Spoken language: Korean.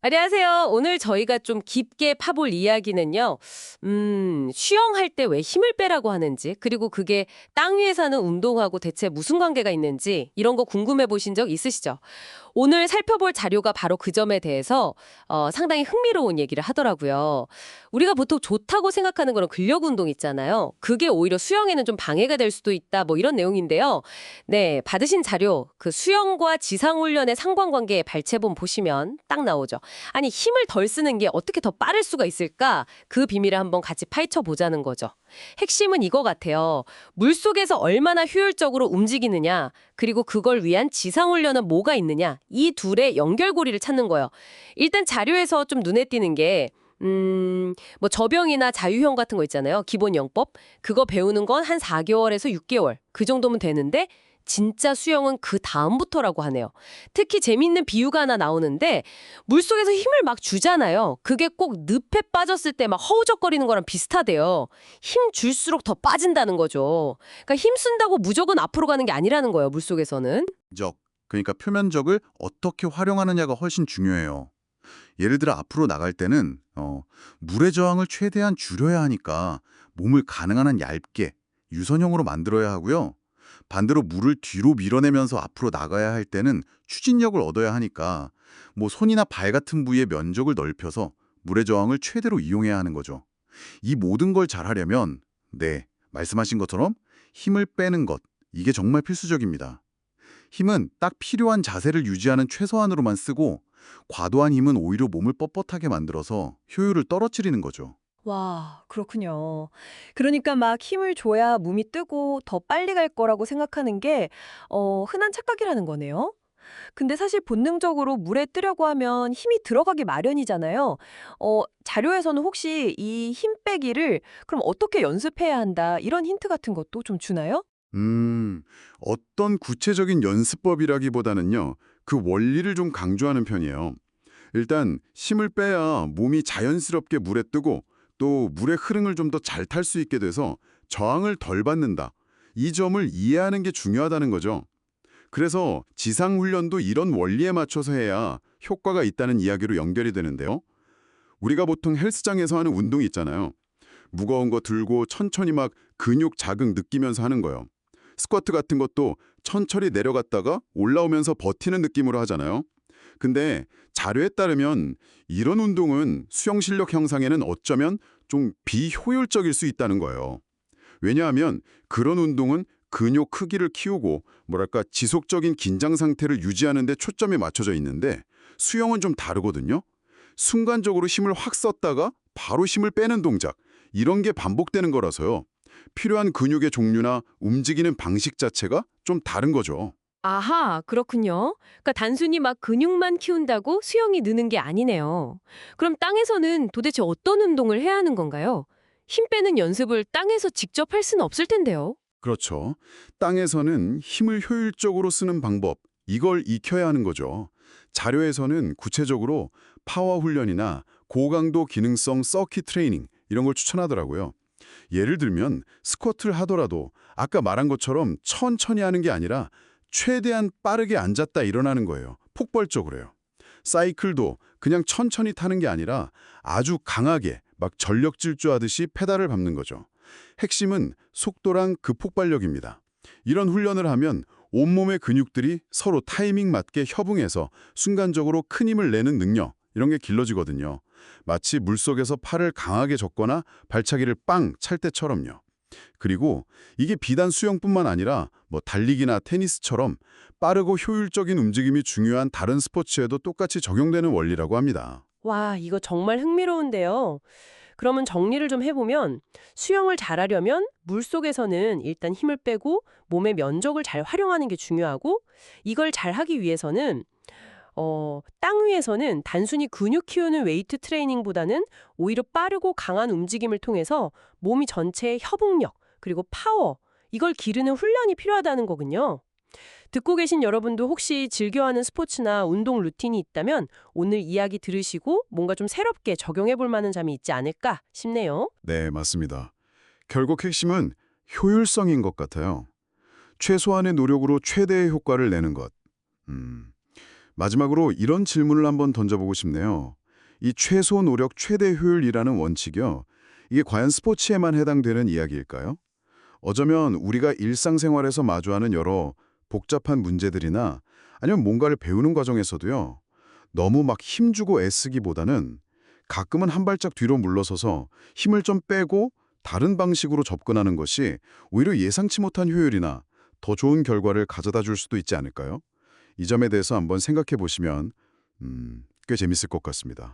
안녕하세요. 오늘 저희가 좀 깊게 파볼 이야기는요. 수영할 때 왜 힘을 빼라고 하는지, 그리고 그게 땅 위에서 하는 운동하고 대체 무슨 관계가 있는지 이런 거 궁금해 보신 적 있으시죠? 오늘 살펴볼 자료가 바로 그 점에 대해서 상당히 흥미로운 얘기를 하더라고요. 우리가 보통 좋다고 생각하는 그런 근력 운동 있잖아요. 그게 오히려 수영에는 좀 방해가 될 수도 있다, 뭐 이런 내용인데요. 네, 받으신 자료, 그 수영과 지상훈련의 상관관계 발췌본 보시면 딱 나오죠. 아니, 힘을 덜 쓰는 게 어떻게 더 빠를 수가 있을까? 그 비밀을 한번 같이 파헤쳐 보자는 거죠. 핵심은 이거 같아요. 물속에서 얼마나 효율적으로 움직이느냐, 그리고 그걸 위한 지상훈련은 뭐가 있느냐, 이 둘의 연결고리를 찾는 거예요. 일단 자료에서 좀 눈에 띄는 게 뭐 저병이나 자유형 같은 거 있잖아요. 기본 영법. 그거 배우는 건 한 4개월에서 6개월. 그 정도면 되는데 진짜 수영은 그 다음부터라고 하네요. 특히 재미있는 비유가 하나 나오는데 물속에서 힘을 막 주잖아요. 그게 꼭 늪에 빠졌을 때 막 허우적거리는 거랑 비슷하대요. 힘 줄수록 더 빠진다는 거죠. 그러니까 힘 쓴다고 무조건 앞으로 가는 게 아니라는 거예요, 물속에서는. 적, 그러니까 표면적을 어떻게 활용하느냐가 훨씬 중요해요. 예를 들어 앞으로 나갈 때는 물의 저항을 최대한 줄여야 하니까 몸을 가능한 한 얇게 유선형으로 만들어야 하고요. 반대로 물을 뒤로 밀어내면서 앞으로 나가야 할 때는 추진력을 얻어야 하니까 뭐 손이나 발 같은 부위의 면적을 넓혀서 물의 저항을 최대로 이용해야 하는 거죠. 이 모든 걸 잘하려면 말씀하신 것처럼 힘을 빼는 것, 이게 정말 필수적입니다. 힘은 딱 필요한 자세를 유지하는 최소한으로만 쓰고 과도한 힘은 오히려 몸을 뻣뻣하게 만들어서 효율을 떨어뜨리는 거죠. 와, 그렇군요. 그러니까 막 힘을 줘야 몸이 뜨고 더 빨리 갈 거라고 생각하는 게 흔한 착각이라는 거네요. 근데 사실 본능적으로 물에 뜨려고 하면 힘이 들어가기 마련이잖아요. 자료에서는 혹시 이 힘 빼기를 그럼 어떻게 연습해야 한다 이런 힌트 같은 것도 좀 주나요? 어떤 구체적인 연습법이라기보다는요, 그 원리를 좀 강조하는 편이에요. 일단 힘을 빼야 몸이 자연스럽게 물에 뜨고 또 물의 흐름을 좀 더 잘 탈 수 있게 돼서 저항을 덜 받는다. 이 점을 이해하는 게 중요하다는 거죠. 그래서 지상훈련도 이런 원리에 맞춰서 해야 효과가 있다는 이야기로 연결이 되는데요. 우리가 보통 헬스장에서 하는 운동 있잖아요. 무거운 거 들고 천천히 막 근육 자극 느끼면서 하는 거예요. 스쿼트 같은 것도 천천히 내려갔다가 올라오면서 버티는 느낌으로 하잖아요. 근데 자료에 따르면 이런 운동은 수영 실력 향상에는 어쩌면 좀 비효율적일 수 있다는 거예요. 왜냐하면 그런 운동은 근육 크기를 키우고 뭐랄까 지속적인 긴장 상태를 유지하는 데 초점이 맞춰져 있는데 수영은 좀 다르거든요. 순간적으로 힘을 확 썼다가 바로 힘을 빼는 동작, 이런 게 반복되는 거라서요. 필요한 근육의 종류나 움직이는 방식 자체가 좀 다른 거죠. 아하, 그렇군요. 그러니까 단순히 막 근육만 키운다고 수영이 느는 게 아니네요. 그럼 땅에서는 도대체 어떤 운동을 해야 하는 건가요? 힘 빼는 연습을 땅에서 직접 할 수는 없을 텐데요. 그렇죠. 땅에서는 힘을 효율적으로 쓰는 방법, 이걸 익혀야 하는 거죠. 자료에서는 구체적으로 파워 훈련이나 고강도 기능성 서킷 트레이닝 이런 걸 추천하더라고요. 예를 들면 스쿼트를 하더라도 아까 말한 것처럼 천천히 하는 게 아니라 최대한 빠르게 앉았다 일어나는 거예요. 폭발적으로요. 사이클도 그냥 천천히 타는 게 아니라 아주 강하게 막 전력 질주하듯이 페달을 밟는 거죠. 핵심은 속도랑 그 폭발력입니다. 이런 훈련을 하면 온몸의 근육들이 서로 타이밍 맞게 협응해서 순간적으로 큰 힘을 내는 능력, 이런 게 길러지거든요. 마치 물속에서 팔을 강하게 젓거나 발차기를 빵 찰 때처럼요. 그리고 이게 비단 수영뿐만 아니라 뭐 달리기나 테니스처럼 빠르고 효율적인 움직임이 중요한 다른 스포츠에도 똑같이 적용되는 원리라고 합니다. 와, 이거 정말 흥미로운데요. 그러면 정리를 좀 해보면 수영을 잘하려면 물속에서는 일단 힘을 빼고 몸의 면적을 잘 활용하는 게 중요하고 이걸 잘하기 위해서는 땅 위에서는 단순히 근육 키우는 웨이트 트레이닝보다는 오히려 빠르고 강한 움직임을 통해서 몸이 전체의 협응력 그리고 파워 이걸 기르는 훈련이 필요하다는 거군요. 듣고 계신 여러분도 혹시 즐겨하는 스포츠나 운동 루틴이 있다면 오늘 이야기 들으시고 뭔가 좀 새롭게 적용해 볼 만한 점이 있지 않을까 싶네요. 네, 맞습니다. 결국 핵심은 효율성인 것 같아요. 최소한의 노력으로 최대의 효과를 내는 것. 음, 마지막으로 이런 질문을 한번 던져보고 싶네요. 이 최소 노력 최대 효율이라는 원칙이요. 이게 과연 스포츠에만 해당되는 이야기일까요? 어쩌면 우리가 일상생활에서 마주하는 여러 복잡한 문제들이나 아니면 뭔가를 배우는 과정에서도요. 너무 막 힘주고 애쓰기보다는 가끔은 한 발짝 뒤로 물러서서 힘을 좀 빼고 다른 방식으로 접근하는 것이 오히려 예상치 못한 효율이나 더 좋은 결과를 가져다 줄 수도 있지 않을까요? 이 점에 대해서 한번 생각해 보시면 꽤 재밌을 것 같습니다.